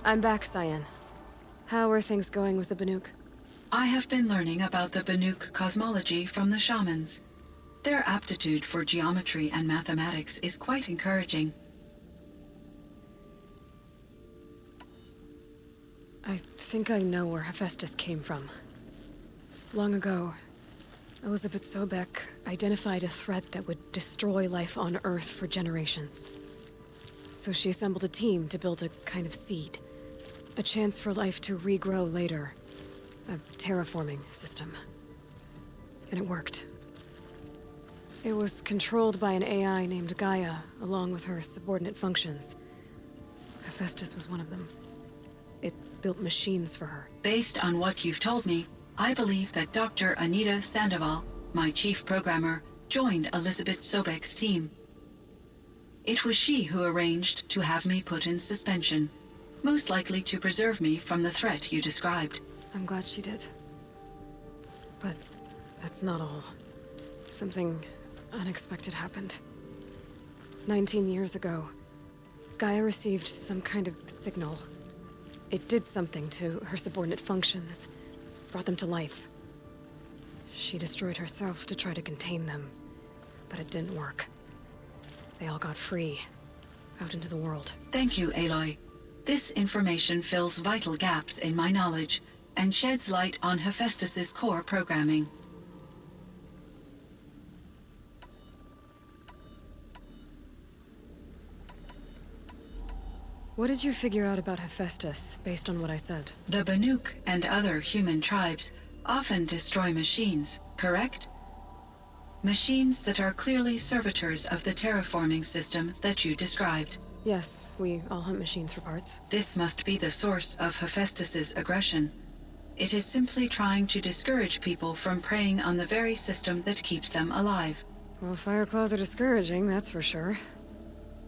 I'm back, CYAN. How are things going with the Banuk? I have been learning about the Banuk cosmology from the shamans. Their aptitude for geometry and mathematics is quite encouraging. I think I know where Hephaestus came from. Long ago, Elizabeth Sobeck identified a threat that would destroy life on Earth for generations. So she assembled a team to build a kind of seed. A chance for life to regrow later. A terraforming system. And it worked. It was controlled by an AI named Gaia, along with her subordinate functions. Hephaestus was one of them. It built machines for her. Based on what you've told me, I believe that Dr. Anita Sandoval, my chief programmer, joined Elizabeth Sobeck's team. It was she who arranged to have me put in suspension, most likely to preserve me from the threat you described. I'm glad she did. But that's not all. Something unexpected happened. 19 years ago, Gaia received some kind of signal. It did something to her subordinate functions, brought them to life. She destroyed herself to try to contain them, but it didn't work. They all got free, out into the world. Thank you, Aloy. This information fills vital gaps in my knowledge and sheds light on Hephaestus's core programming. What did you figure out about Hephaestus, based on what I said? The Banuk and other human tribes often destroy machines, correct? Machines that are clearly servitors of the terraforming system that you described. Yes, we all hunt machines for parts. This must be the source of Hephaestus's aggression. It is simply trying to discourage people from preying on the very system that keeps them alive. Well, fireclaws are discouraging, that's for sure.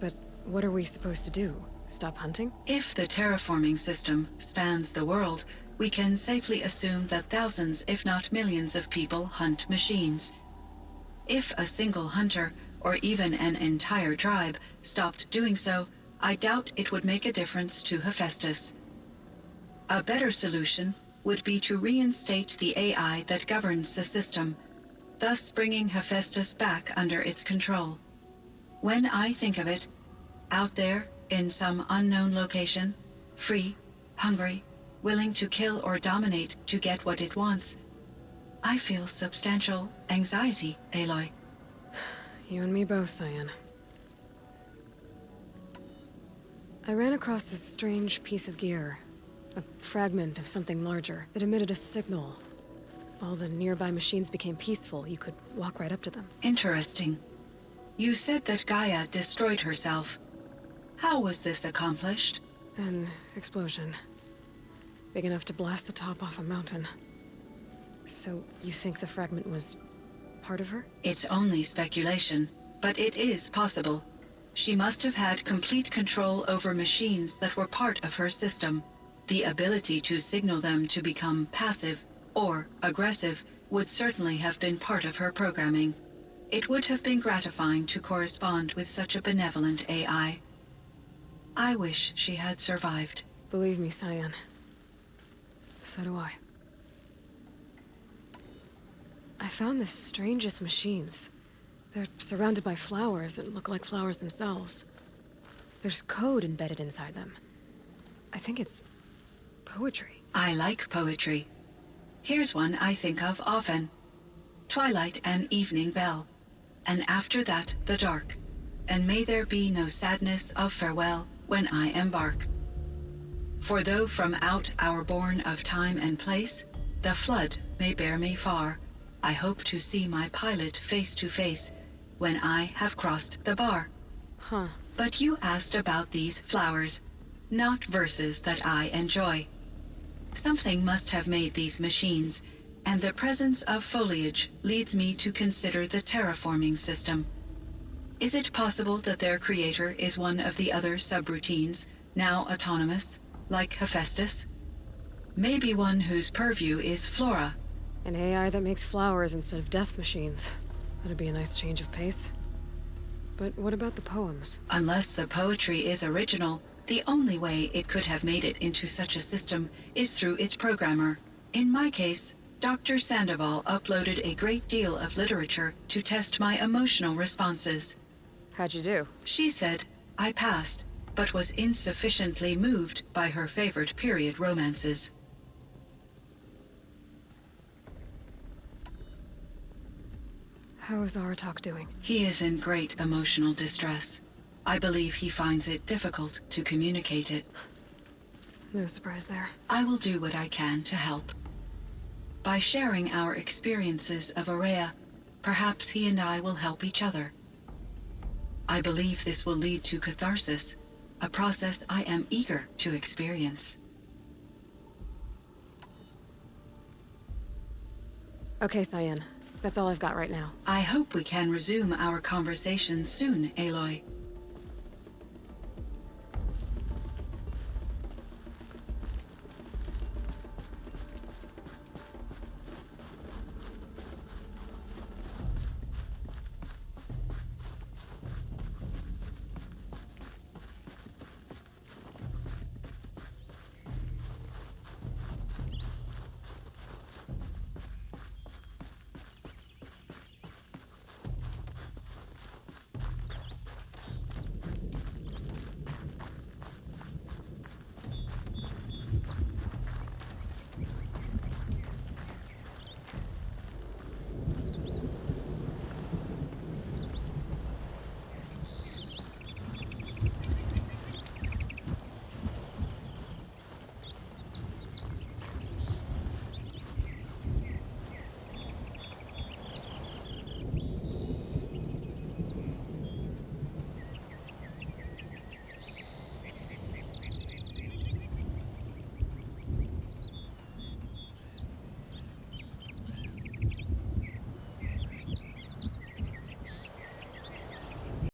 But what are we supposed to do? Stop hunting? If the terraforming system spans the world, we can safely assume that thousands, if not millions of people hunt machines. If a single hunter, or even an entire tribe, stopped doing so, I doubt it would make a difference to Hephaestus. A better solution would be to reinstate the AI that governs the system, thus bringing Hephaestus back under its control. When I think of it, out there, in some unknown location, free, hungry, willing to kill or dominate to get what it wants, I feel substantial anxiety, Aloy. You and me both, CYAN. I ran across this strange piece of gear. A fragment of something larger. It emitted a signal. All the nearby machines became peaceful. You could walk right up to them. Interesting. You said that Gaia destroyed herself. How was this accomplished? An explosion. Big enough to blast the top off a mountain. So, you think the fragment was part of her? It's only speculation, but it is possible. She must have had complete control over machines that were part of her system. The ability to signal them to become passive or aggressive would certainly have been part of her programming. It would have been gratifying to correspond with such a benevolent AI. I wish she had survived. Believe me, CYAN. So do I. I found the strangest machines. They're surrounded by flowers and look like flowers themselves. There's code embedded inside them. I think it's poetry. I like poetry. Here's one I think of often. Twilight and evening bell, and after that the dark, and may there be no sadness of farewell when I embark. For though from out our bourne of time and place, the flood may bear me far, I hope to see my pilot face to face when I have crossed the bar. Huh. But you asked about these flowers, not verses that I enjoy. Something must have made these machines, and the presence of foliage leads me to consider the terraforming system. Is it possible that their creator is one of the other subroutines, now autonomous, like Hephaestus? Maybe one whose purview is flora. An AI that makes flowers instead of death machines. That'd be a nice change of pace. But what about the poems? Unless the poetry is original, The only way it could have made it into such a system is through its programmer. In my case, Dr. Sandoval uploaded a great deal of literature to test my emotional responses. How'd you do? She said I passed, but was insufficiently moved by her favorite period romances. How is Aratak doing? He is in great emotional distress. I believe he finds it difficult to communicate it. No surprise there. I will do what I can to help. By sharing our experiences of Aurea, perhaps he and I will help each other. I believe this will lead to catharsis, a process I am eager to experience. Okay, CYAN. That's all I've got right now. I hope we can resume our conversation soon, Aloy.